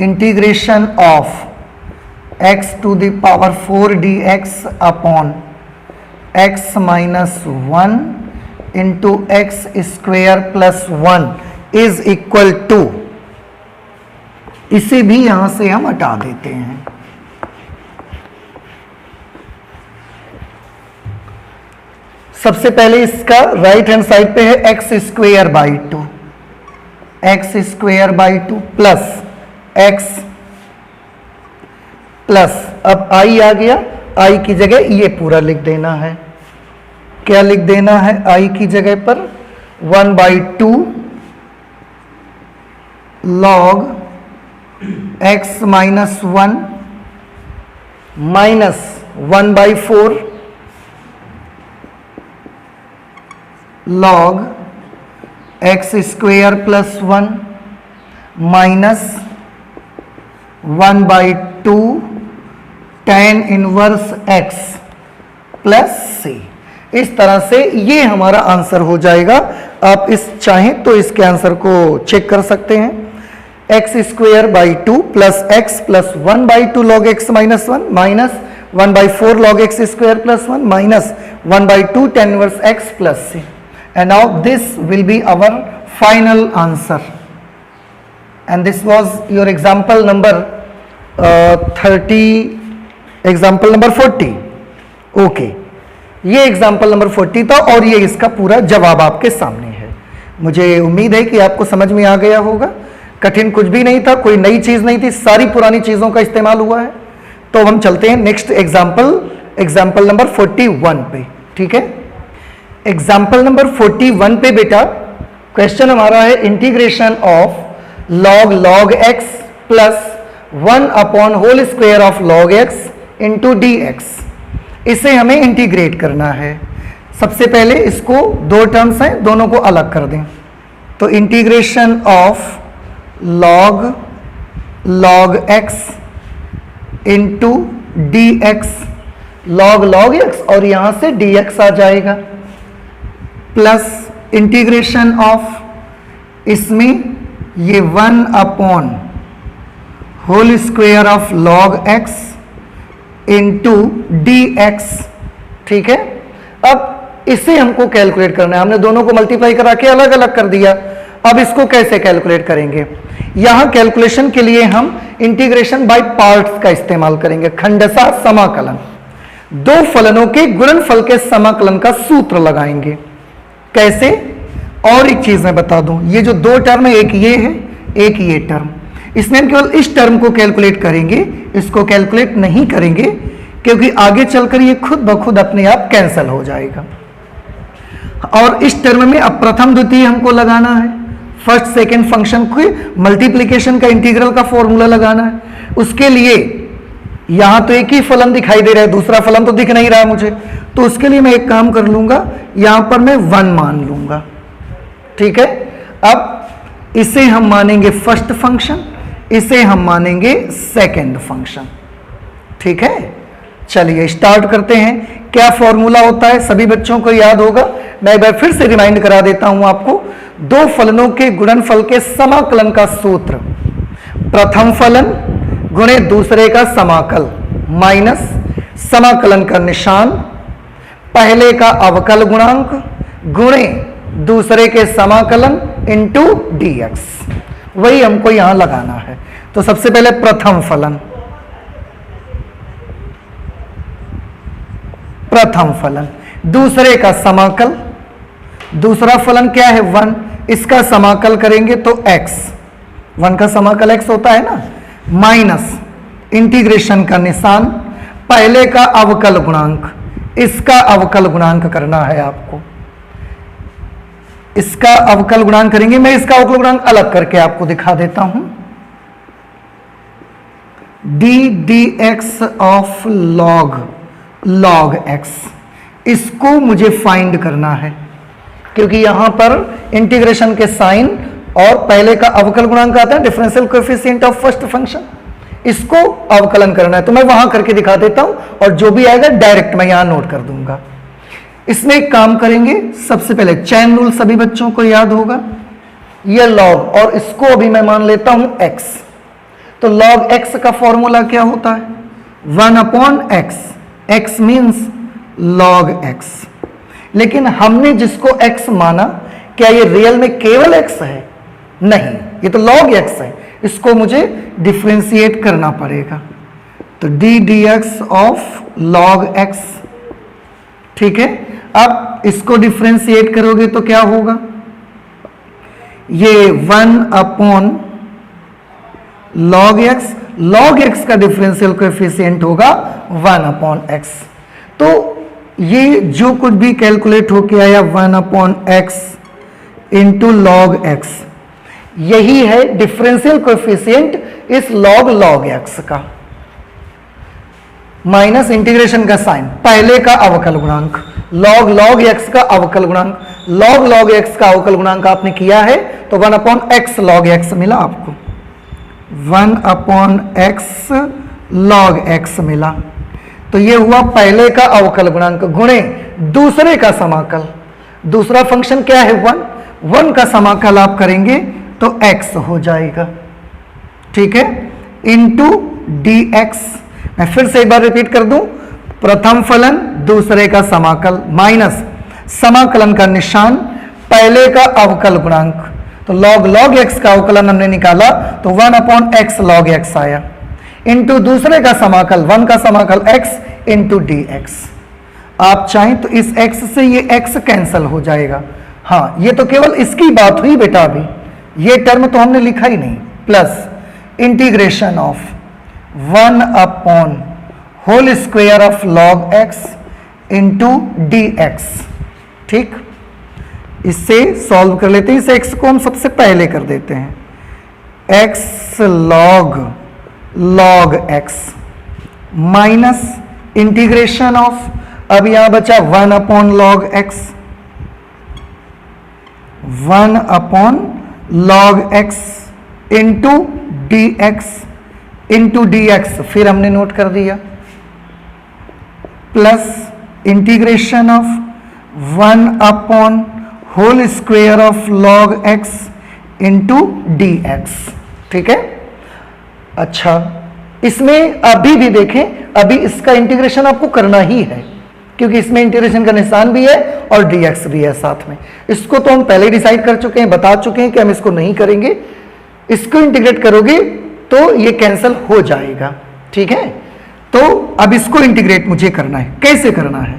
S1: integration of x to the power 4 dx upon x minus 1 into x square plus 1 is equal to, इसे भी यहां से हम हटा देते हैं। सबसे पहले इसका राइट हैंड साइड पे है x square by 2, x square by 2 plus x plus, अब i आ गया, i की जगह ये पूरा लिख देना है। क्या लिख देना है i की जगह पर 1/2 log x minus 1 minus 1/4 log x square plus 1 minus 1/2 tan inverse x plus c। इस तरह से ये हमारा आंसर हो जाएगा। आप इस चाहें तो इसके आंसर को चेक कर सकते हैं, x square by 2 plus x plus 1/2 log x minus 1 minus 1/4 log x square plus 1 minus 1/2 tan inverse x plus c, and now this will be our final answer. And this was your example number example number 40. Okay, ये example number 40 था और ये इसका पूरा जवाब आपके सामने है। मुझे उम्मीद है कि आपको समझ में आ गया होगा। कठिन कुछ भी नहीं था, कोई नई चीज नहीं थी, सारी पुरानी चीजों का इस्तेमाल हुआ है। तो हम चलते हैं नेक्स्ट एग्जाम्पल नंबर 41 पे। ठीक है, एग्जाम्पल नंबर 41 पे बेटा क्वेश्चन हमारा है integration of log x plus 1 upon whole square of log x into dx। इसे हमें इंटीग्रेट करना है। सबसे पहले इसको दो टर्म्स हैं, दोनों को अलग कर दें। तो integration of log x into dx, log x और यहां से dx आ जाएगा, प्लस इंटीग्रेशन ऑफ इसमें ये 1 upon whole square of log x into dx। ठीक है, अब इसे हमको कैलकुलेट करना है। हमने दोनों को मल्टीप्लाई करा के अलग अलग कर दिया। अब इसको कैसे कैलकुलेट करेंगे? यहां कैलकुलेशन के लिए हम इंटीग्रेशन बाय पार्ट्स का इस्तेमाल करेंगे, खंडशः समाकलन। दो फलनों के गुणनफल के समाकलन का सूत्र लगाएंगे। कैसे? और एक चीज मैं बता दूं, ये जो दो टर्म है, एक ये है, एक ये टर्म, इसमें हम केवल इस टर्म को कैलकुलेट करेंगे, इसको कैलकुलेट नहीं करेंगे, क्योंकि आगे चलकर ये खुद ब खुद अपने आप कैंसिल हो जाएगा। और इस टर्म में अब प्रथम द्वितीय हमको लगाना है, फर्स्ट सेकंड फंक्शन को मल्टीप्लिकेशन का इंटीग्रल का फॉर्मूला लगाना है। उसके लिए यहां तो एक ही फलन दिखाई दे रहा है, दूसरा फलन तो दिख नहीं रहा है मुझे, तो उसके लिए मैं एक काम कर लूंगा, यहां पर मैं 1 मान लूंगा। ठीक है, अब इसे हम मानेंगे फर्स्ट फंक्शन, इसे हम मानेंगे सेकंड फंक्शन। ठीक है, चलिए स्टार्ट करते हैं। क्या फॉर्मूला होता है सभी बच्चों को याद होगा, मैं एक बार फिर से रिमाइंड करा देता हूं आपको। दो फलनों के गुणनफल के समाकलन का सूत्र, प्रथम फलन गुणे दूसरे का समाकल माइनस समाकलन का निशान, पहले का अवकल गुणांक गुणे दूसरे के समाकलन इनटू dx, वही हमको यहां लगाना है। तो सबसे पहले प्रथम फलन, प्रथम फलन दूसरे का समाकल, दूसरा फलन क्या है 1, इसका समाकल करेंगे तो x, 1 का समाकल x होता है ना, माइनस इंटीग्रेशन का निशान, पहले का अवकल गुणांक, इसका अवकल गुणांक करना है आपको, इसका अवकल गुणांक करेंगे। मैं इसका अवकल गुणांक अलग करके आपको दिखा देता हूं, dx ऑफ log x, इसको मुझे फाइंड करना है, क्योंकि यहां पर इंटीग्रेशन के साइन और पहले का अवकल गुणांक आता है, differential coefficient of first function, इसको अवकलन करना है। तो मैं वहां करके दिखा देता हूं, और जो भी आएगा डायरेक्ट मैं यहां नोट कर दूंगा। इसमें एक काम करेंगे, सबसे पहले चैन रूल सभी बच्चों को याद होगा, ये log, और इसको अभी मैं मान लेता हूं x। तो log x का फॉर्मूला क्या होता है? 1/x, x means log x। लेकिन हमने जिसको x माना, क्या ये रियल में केवल x है? नहीं, ये तो log x है, इसको मुझे डिफरेंशिएट करना पड़ेगा। तो dx ऑफ log x, ठीक है। अब इसको डिफरेंशिएट करोगे तो क्या होगा? ये 1/log x, log x का डिफरेंशियल कोएफिशिएंट होगा 1/x। तो ये जो कुछ भी कैलकुलेट होके आया 1/x इंटू log x, यही है डिफरेंशियल कोएफिशिएंट इस log x का, माइनस इंटीग्रेशन का साइन, पहले का अवकल गुणांक, log x का अवकल गुणांक, log x का अवकल गुणांक आपने किया है तो 1/x log x मिला आपको, 1/x log x मिला। तो ये हुआ पहले का अवकल गुणांक गुणे दूसरे का समाकल, दूसरा फंक्शन क्या है 1 का समाकल आप करेंगे तो x हो जाएगा, ठीक है, इंटू dx। मैं फिर से एक बार रिपीट कर दूं, प्रथम फलन दूसरे का समाकल माइनस समाकलन का निशान, पहले का अवकल गुणांक, तो log x का अवकलन हमने निकाला तो 1/x log x आया, इंटू दूसरे का समाकल 1 का समाकल x इंटू dx। आप चाहें तो इस x से ये x कैंसल हो जाएगा। हाँ, ये तो केवल इसकी बात हुई बेटा, अभी ये टर्म तो हमने लिखा ही नहीं, प्लस इंटीग्रेशन ऑफ 1/होल of log x into dx। ठीक, इससे सॉल्व कर लेते हैं, इस x को हम सबसे पहले कर देते हैं, x log x minus integration of, अब यहां बचा 1/log x, 1/log x into dx, फिर हमने नोट कर दिया, प्लस इंटीग्रेशन ऑफ 1/होल of log x into dx। ठीक है, अच्छा इसमें अभी भी देखें, अभी इसका इंटीग्रेशन आपको करना ही है, क्योंकि इसमें इंटीग्रेशन का निशान भी है और dx भी है साथ में। इसको तो हम पहले डिसाइड कर चुके हैं, बता चुके हैं कि हम इसको नहीं करेंगे। इसको इंटीग्रेट करोगे तो ये कैंसिल हो जाएगा, ठीक है। तो अब इसको इंटीग्रेट मुझे करना है। कैसे करना है?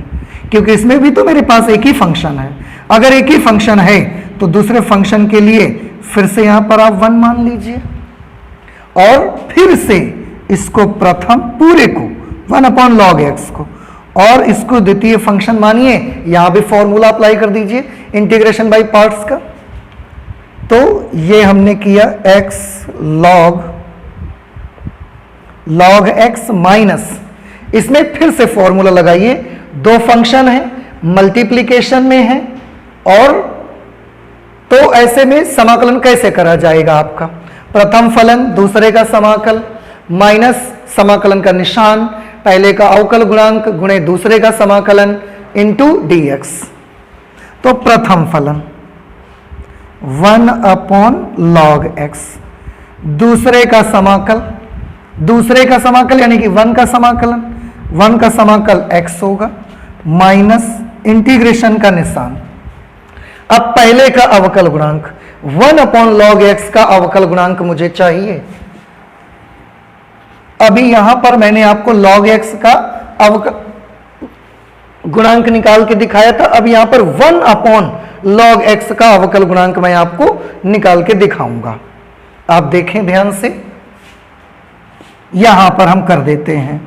S1: क्योंकि इसमें भी तो मेरे पास एक ही फंक्शन है। अगर एक ही फंक्शन है तो दूसरे फंक्शन के लिए फिर से यहां पर आप 1 मान लीजिए और फिर से इसको प्रथम पूरे को 1/log x को और इसको द्वितीय फंक्शन मानिए। यहां भी फॉर्मूला अप्लाई कर दीजिए इंटीग्रेशन बाय पार्ट्स का। तो ये हमने किया x log x माइनस, इसमें फिर से फॉर्मूला लगाइए। दो फंक्शन है, मल्टीप्लिकेशन में है, और तो ऐसे में समाकलन कैसे करा जाएगा आपका? प्रथम फलन दूसरे का समाकल माइनस समाकलन का निशान, पहले का अवकल गुणांक गुणे दूसरे का समाकलन इंटू dx। तो प्रथम फलन 1/log x, दूसरे का समाकल यानी कि 1 का समाकलन, 1 का समाकल x होगा माइनस इंटीग्रेशन का निशान। अब पहले का अवकल गुणांक 1/log x का अवकल गुणांक मुझे चाहिए। अभी यहां पर मैंने आपको log x का अवकल गुणांक निकाल के दिखाया था। अब यहां पर 1/log x का अवकल गुणांक मैं आपको निकाल के दिखाऊंगा। आप देखें ध्यान से, यहां पर हम कर देते हैं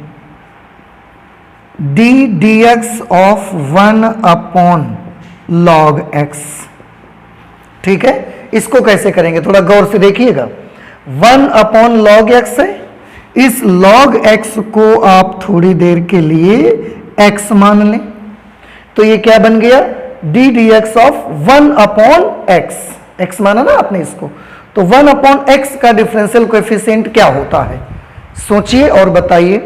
S1: dx ऑफ 1/log x, ठीक है। इसको कैसे करेंगे थोड़ा गौर से देखिएगा। 1/log x है, इस log x को आप थोड़ी देर के लिए x मान लें, तो ये क्या बन गया? dx ऑफ 1/x, x माना ना आपने इसको, तो 1/x का डिफरेंशियल कोएफिशिएंट क्या होता है? सोचिए और बताइए।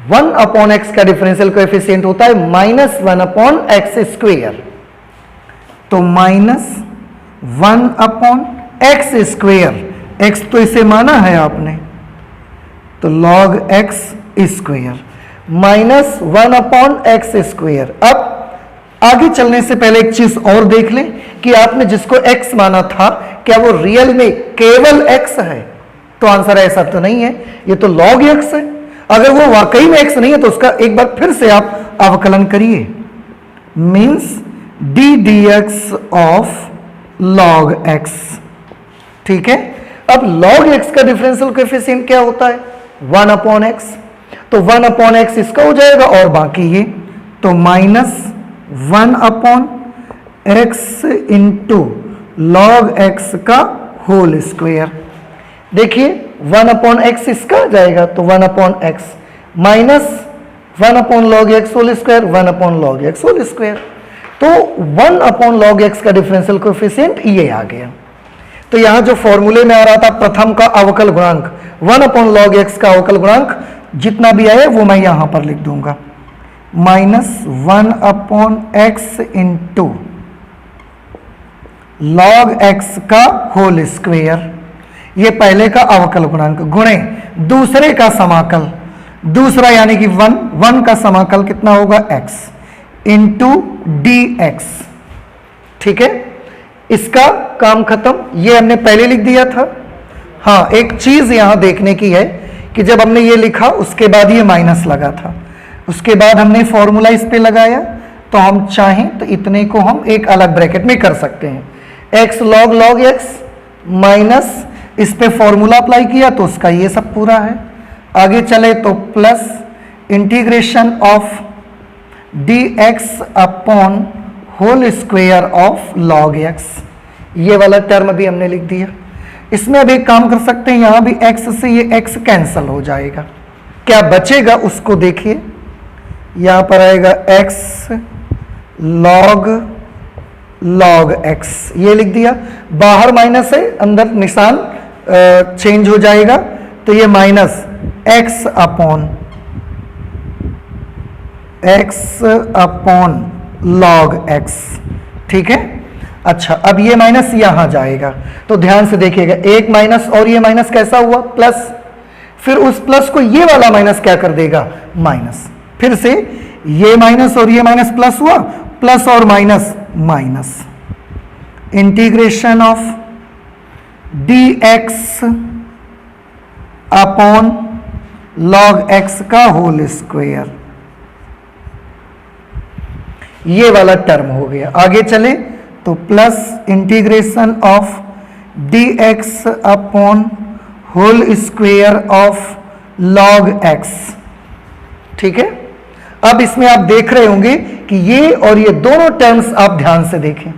S1: 1/x का डिफरेंशियल कोएफिशिएंट होता है -1/x²। तो -1/x², x तो इसे माना है आपने, तो log x square minus 1/x²। अब आगे चलने से पहले एक चीज और देख लें कि आपने जिसको x माना था क्या वो रियल में केवल x है? तो आंसर ऐसा तो नहीं है, ये तो log x है। अगर वो वाकई में x नहीं है तो उसका एक बार फिर से आप अवकलन करिए, means dx of log x, ठीक है। अब log x का डिफरेंशियल कोएफिशिएंट क्या होता है? 1/x, तो 1/x इसका हो जाएगा और बाकी ये, तो -1/x इंटू log x का होल स्क्वायर। देखिए 1/x इसका आ जाएगा, तो 1/x minus 1/log x whole square, 1/log x whole square. तो 1/log x का डिफरेंशियल कोएफिशिएंट ये आ गया। तो यहां जो फॉर्मूले में आ रहा था प्रथम का अवकल गुणांक 1/log x का अवकल गुणांक जितना भी आया वो मैं यहां पर लिख दूंगा, -1/x इंटू log x का होल स्क्वायर, ये पहले का अवकल गुणांक गुणे दूसरे का समाकल, दूसरा यानी कि 1 का समाकल कितना होगा? x इंटू dx, ठीक है। इसका काम खत्म, ये हमने पहले लिख दिया था। हाँ, एक चीज यहां देखने की है कि जब हमने ये लिखा उसके बाद ये माइनस लगा था, उसके बाद हमने फॉर्मूला इस पे लगाया, तो हम चाहें तो इतने को हम एक अलग ब्रैकेट में कर सकते हैं, x log x माइनस इस पे फॉर्मूला अप्लाई किया तो उसका ये सब पूरा है। आगे चले तो plus integration of dx upon whole square of log x, ये वाला टर्म भी हमने लिख दिया। इसमें अब एक काम कर सकते हैं, यहां भी x से ये x कैंसल हो जाएगा, क्या बचेगा उसको देखिए। यहां पर आएगा x log x, ये लिख दिया, बाहर माइनस है अंदर निशान चेंज हो जाएगा, तो ये minus x upon log x, ठीक है। अच्छा, अब ये माइनस यहां जाएगा, तो ध्यान से देखिएगा, एक माइनस और ये माइनस कैसा हुआ? प्लस, फिर उस प्लस को ये वाला माइनस क्या कर देगा? माइनस। फिर से ये माइनस और ये माइनस प्लस हुआ, प्लस और minus minus, integration of dx upon log x का होल स्क्वायर, ये वाला टर्म हो गया। आगे चले तो plus integration of dx upon whole square of log x, ठीक है। अब इसमें आप देख रहे होंगे कि ये और ये दोनों टर्म्स आप ध्यान से देखें,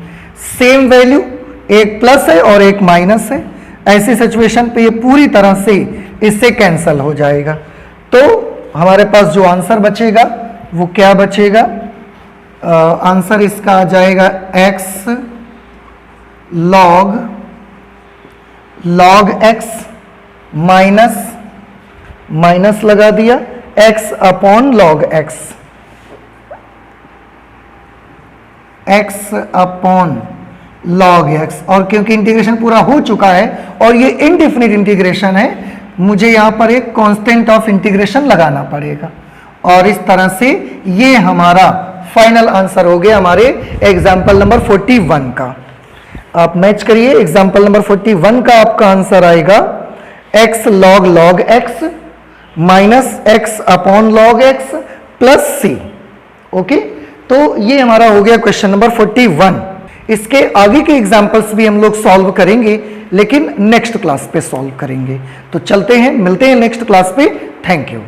S1: सेम वैल्यू, एक प्लस है और एक माइनस है। ऐसी सिचुएशन पे ये पूरी तरह से इससे कैंसल हो जाएगा। तो हमारे पास जो आंसर बचेगा वो क्या बचेगा, आंसर इसका आ जाएगा x log x minus minus लगा दिया x upon log x, x upon log x, और क्योंकि इंटीग्रेशन पूरा हो चुका है और ये इनडिफिनिट इंटीग्रेशन है, मुझे यहां पर एक कांस्टेंट ऑफ इंटीग्रेशन लगाना पड़ेगा। और इस तरह से ये हमारा फाइनल आंसर हो गया हमारे एग्जाम्पल नंबर 41 का। आप मैच करिए, एग्जाम्पल नंबर 41 का आपका आंसर आएगा x log x minus x upon log x plus c। Okay, तो ये हमारा हो गया क्वेश्चन नंबर 41। इसके आगे के एग्जाम्पल्स भी हम लोग सॉल्व करेंगे, लेकिन नेक्स्ट क्लास पे सॉल्व करेंगे। तो चलते हैं, मिलते हैं नेक्स्ट क्लास पे। Thank you.